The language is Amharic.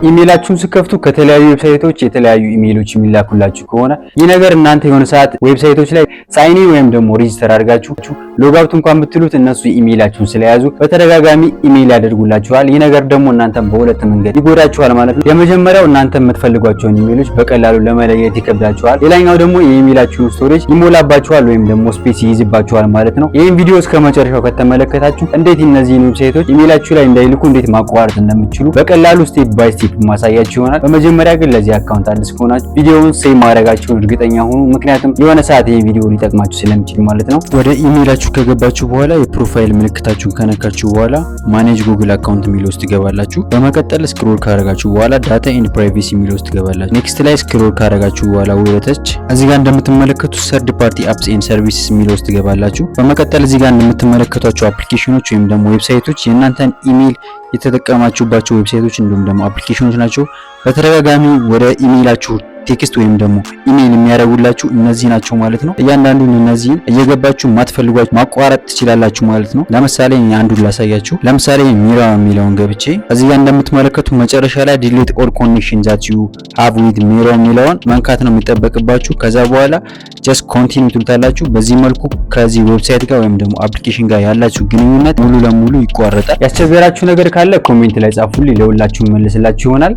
ኢሜይላችሁን ስከፍቱ ከተለያዩ ዌብሳይቶች የተለያዩ ኢሜይሎች የሚላኩላችሁ ከሆነ ይህ ነገር እናንተ የሆነ ሰዓት ዌብሳይቶች ላይ ሳይን ኢን ወይም ደግሞ ሬጂስተር አድርጋችሁ ሎጋውት እንኳን ብትሉት እነሱ ኢሜይላችሁን ስለያዙ በተደጋጋሚ ኢሜይል ያደርጉላችኋል። ይህ ነገር ደግሞ እናንተን በሁለት መንገድ ይጎዳችኋል ማለት ነው። የመጀመሪያው እናንተ የምትፈልጓቸውን ኢሜይሎች በቀላሉ ለመለየት ይከብዳችኋል። ሌላኛው ደግሞ የኢሜይላችሁን ስቶሬጅ ይሞላባችኋል ወይም ደግሞ ስፔስ ይይዝባችኋል ማለት ነው። ይህን ቪዲዮ እስከ መጨረሻው ከተመለከታችሁ እንዴት እነዚህን ዌብሳይቶች ኢሜይላችሁ ላይ እንዳይልኩ እንዴት ማቋረጥ እንደምትችሉ በቀላሉ ስቴፕ ባይ ስቴፕ ማሳያችሁ ይሆናል። በመጀመሪያ ግን ለዚህ አካውንት አዲስ ከሆናችሁ ቪዲዮውን ሴቭ ማድረጋችሁን እርግጠኛ ሁኑ፣ ምክንያቱም የሆነ ሰዓት ይሄ ቪዲዮ ሊጠቅማችሁ ስለሚችል ማለት ነው። ወደ ኢሜይላችሁ ከገባችሁ በኋላ የፕሮፋይል ምልክታችሁን ከነካችሁ በኋላ ማኔጅ ጉግል አካውንት የሚለው ውስጥ ትገባላችሁ። በመቀጠል ስክሮል ካደረጋችሁ በኋላ ዳታ ኤንድ ፕራይቬሲ የሚለው ውስጥ ትገባላችሁ። ኔክስት ላይ ስክሮል ካደረጋችሁ በኋላ ወደታች እዚህ ጋር እንደምትመለከቱት ሰርድ ፓርቲ አፕስ ኤንድ ሰርቪስስ የሚለው ውስጥ ትገባላችሁ። በመቀጠል እዚህ ጋር እንደምትመለከቷቸው አፕሊኬሽኖች ወይም ደግሞ ዌብሳይቶች የእናንተን ኢሜይል የተጠቀማችሁባቸው ዌብሳይቶች እንዲሁም ደግሞ አፕሊኬሽኖች ናቸው። በተደጋጋሚ ወደ ኢሜይላችሁ ቴክስት ወይም ደግሞ ኢሜይል የሚያደርጉላችሁ እነዚህ ናቸው ማለት ነው። እያንዳንዱን እነዚህን እየገባችሁ ማትፈልጓችሁ ማቋረጥ ትችላላችሁ ማለት ነው። ለምሳሌ አንዱን ላሳያችሁ። ለምሳሌ ሚራ የሚለውን ገብቼ እዚህ ጋር እንደምትመለከቱ መጨረሻ ላይ ዲሊት ኦል ኮኔክሽን ዛት ዩ ሃቭ ዊዝ ሚራ የሚለውን መንካት ነው የሚጠበቅባችሁ። ከዛ በኋላ ጀስት ኮንቲኒው ትሉታላችሁ። በዚህ መልኩ ከዚህ ዌብሳይት ጋር ወይም ደግሞ አፕሊኬሽን ጋር ያላችሁ ግንኙነት ሙሉ ለሙሉ ይቋረጣል። ያስቸገራችሁ ነገር ካለ ኮሜንት ላይ ጻፉልኝ፣ ለሁላችሁም መልስላችሁ ይሆናል።